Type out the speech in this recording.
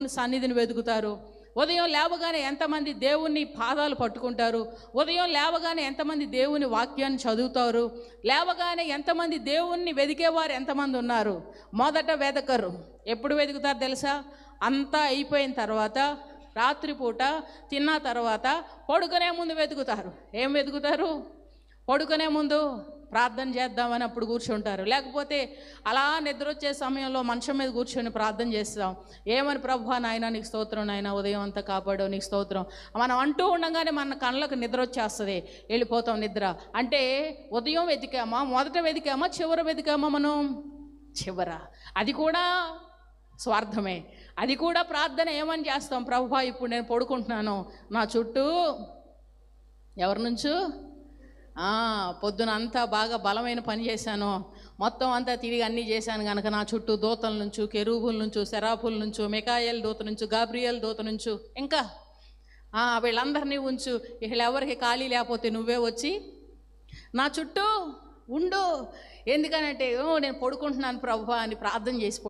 సన్నిధిని వెతుకుతారు. ఉదయం లేవగానే ఎంతమంది దేవుని పాదాలు పట్టుకుంటారు? ఉదయం లేవగానే ఎంతమంది దేవుని వాక్యాన్ని చదువుతారు? లేవగానే ఎంతమంది దేవుణ్ణి వెతికేవారు ఎంతమంది ఉన్నారు? మొదట వెతకరు. ఎప్పుడు వెతుకుతారు తెలుసా? అంతా అయిపోయిన తర్వాత, రాత్రిపూట తిన్న తర్వాత పడుకునే ముందు వెతుకుతారు. ఏం వెతుకుతారు? పడుకునే ముందు ప్రార్థన చేద్దామని అప్పుడు కూర్చుంటారు. లేకపోతే అలా నిద్ర వచ్చే సమయంలో మంచం మీద కూర్చొని ప్రార్థన చేస్తాం. ఏమని? ప్రభువా నాయన నీకు స్తోత్రం, నాయన ఉదయం అంతా కాపాడో నీకు స్తోత్రం మనం అంటూ ఉండగానే మన కళ్ళకు నిద్ర వచ్చేస్తుంది, వెళ్ళిపోతాం నిద్ర. అంటే ఉదయం వెతికామా, మొదట వెతికామా, చివర వెతికామా? మనం చివర. అది కూడా స్వార్థమే. అది కూడా ప్రార్థన ఏమని చేస్తాం? ప్రభువా ఇప్పుడు నేను పడుకుంటున్నాను, నా చుట్టూ ఎవరి నుంచు పొద్దున అంతా బాగా బలమైన పని చేశాను, మొత్తం అంతా తిరిగి అన్నీ చేశాను కనుక నా చుట్టూ దూతల నుంచి, కెరూబుల నుంచి, సెరాపుల నుంచి, మికాయేల్ దూత నుంచి, గాబ్రియేల్ దూత నుంచి, ఇంకా వీళ్ళందరినీ ఉంచు. వీళ్ళెవరికి ఖాళీ లేకపోతే నువ్వే వచ్చి నా చుట్టూ ఉండు. ఎందుకనంటే నేను పడుకుంటున్నాను ప్రభువా అని ప్రార్థన చేసి